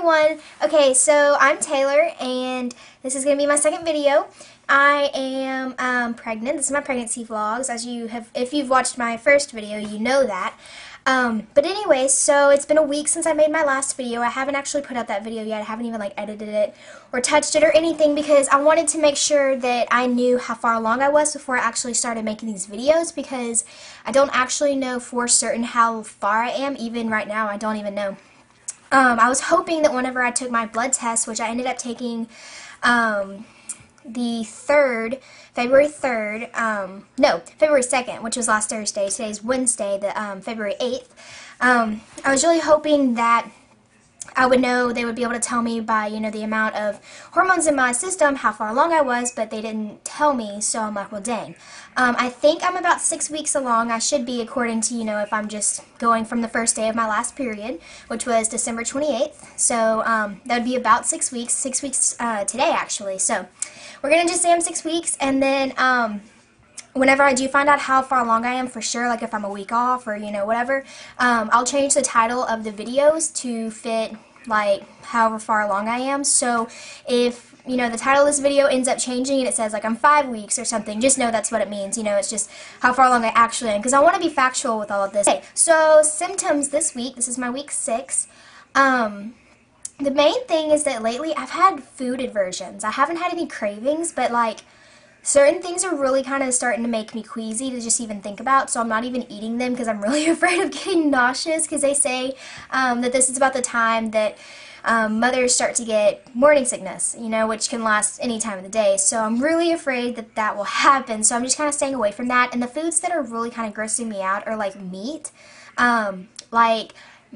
everyone. Okay, so I'm Taylor, and this is going to be my second video. I am pregnant. This is my pregnancy vlogs. If you've watched my first video, you know that. But anyway, so it's been a week since I made my last video. I haven't actually put out that video yet. I haven't even edited it or touched it or anything because I wanted to make sure that I knew how far along I was before I actually started making these videos, because I don't actually know for certain how far I am. Even right now, I don't even know. I was hoping that whenever I took my blood test, which I ended up taking the 3rd, February 3rd, no, February 2nd, which was last Thursday. Today's Wednesday, February 8th. I was really hoping that I would know, they would be able to tell me by, the amount of hormones in my system, how far along I was, but they didn't tell me, so I'm like, well, dang. I think I'm about 6 weeks along. I should be, according to, if I'm just going from the first day of my last period, which was December 28th. So, that would be about 6 weeks, 6 weeks today, actually. So, we're going to just say I'm 6 weeks, and then, whenever I do find out how far along I am for sure, like if I'm a week off or, whatever, I'll change the title of the videos to fit, however far along I am. So if, the title of this video ends up changing and it says, I'm 5 weeks or something, just know that's what it means. It's just how far along I actually am, because I want to be factual with all of this. Okay, so symptoms this week, this is my week 6. The main thing is that lately I've had food aversions. I haven't had any cravings, but, certain things are really kind of starting to make me queasy to just even think about, so I'm not even eating them because I'm really afraid of getting nauseous, because they say that this is about the time that mothers start to get morning sickness, which can last any time of the day. So I'm really afraid that that will happen, so I'm just kind of staying away from that. And the foods that are really kind of grossing me out are meat,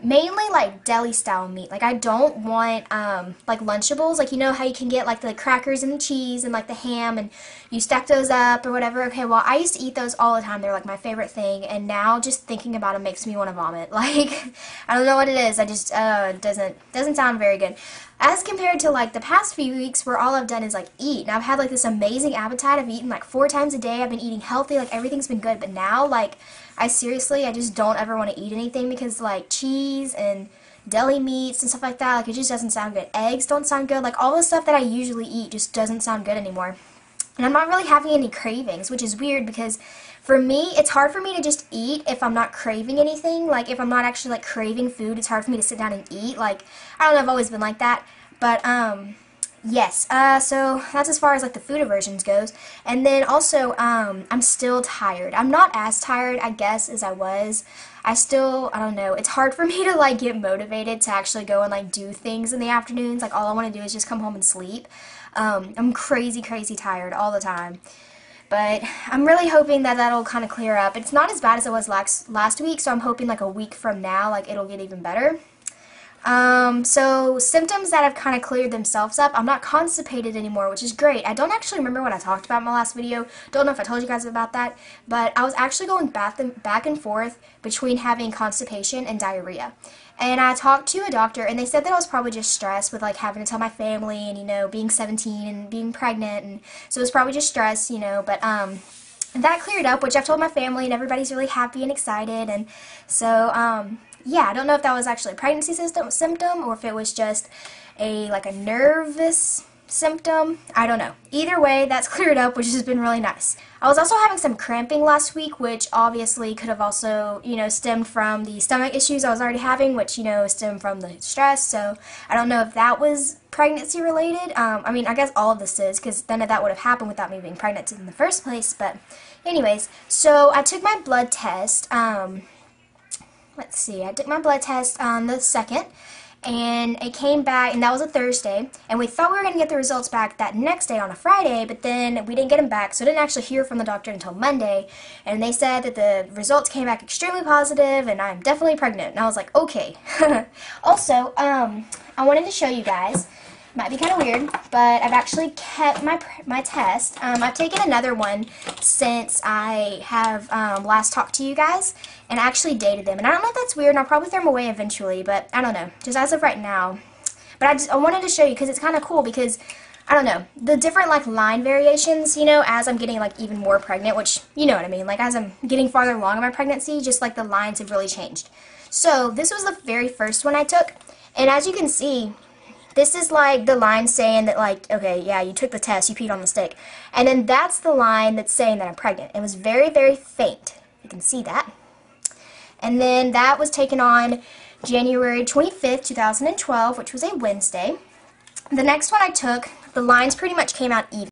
mainly deli style meat. I don't want Lunchables, you know how you can get the crackers and the cheese and the ham and you stack those up or whatever. Okay, well, I used to eat those all the time. They're my favorite thing, and now just thinking about them makes me want to vomit. I don't know what it is. I just it doesn't sound very good. As compared to the past few weeks where all I've done is eat, and I've had this amazing appetite. I've eaten 4 times a day. I've been eating healthy, everything's been good. But now I just don't ever want to eat anything because cheese and deli meats and stuff like that, it just doesn't sound good. Eggs don't sound good. All the stuff that I usually eat just doesn't sound good anymore. And I'm not really having any cravings, which is weird because for me, it's hard for me to just eat if I'm not craving anything. If I'm not actually craving food, it's hard for me to sit down and eat. I don't know, I've always been like that. But yes, so that's as far as the food aversions goes. And then also, I'm still tired. I'm not as tired, I guess, as I was. I don't know, it's hard for me to get motivated to actually go and do things in the afternoons. All I want to do is just come home and sleep. I'm crazy tired all the time. But I'm really hoping that that'll kind of clear up. It's not as bad as it was last week, so I'm hoping a week from now, it'll get even better. So symptoms that have kind of cleared themselves up. I'm not constipated anymore, which is great. I don't actually remember what I talked about in my last video. Don't know if I told you guys about that, but I was actually going back and forth between having constipation and diarrhea. And I talked to a doctor, and they said that I was probably just stressed with having to tell my family and, being 17 and being pregnant, and so it was probably just stress, but that cleared up, which I've told my family, and everybody's really happy and excited. And so yeah, I don't know if that was actually a pregnancy symptom or if it was just a nervous symptom. I don't know. Either way, that's cleared up, which has been really nice. I was also having some cramping last week, which obviously could have also, stemmed from the stomach issues I was already having, which, stemmed from the stress. So I don't know if that was pregnancy related. I mean, I guess all of this is, because none of that would have happened without me being pregnant in the first place. But anyways, so I took my blood test. Let's see, I took my blood test on the 2nd, and it came back, and that was a Thursday, and we thought we were going to get the results back that next day on a Friday, but then we didn't get them back, so I didn't actually hear from the doctor until Monday, and they said that the results came back extremely positive, and I'm definitely pregnant, and I was like, okay. Also, I wanted to show you guys. Might be kind of weird, but I've actually kept my test. I've taken another one since I have last talked to you guys, and I actually dated them. And I don't know if that's weird, and I'll probably throw them away eventually, but I don't know, just as of right now. But I wanted to show you because it's kind of cool because, I don't know, the different line variations, as I'm getting even more pregnant, which, you know what I mean, as I'm getting farther along in my pregnancy, just the lines have really changed. So this was the very first one I took, and as you can see, this is like the line saying that, like, okay, yeah, you took the test, you peed on the stick. And then that's the line that's saying that I'm pregnant. It was very, very faint. You can see that. And then that was taken on January 25th, 2012, which was a Wednesday. The next one I took, the lines pretty much came out even.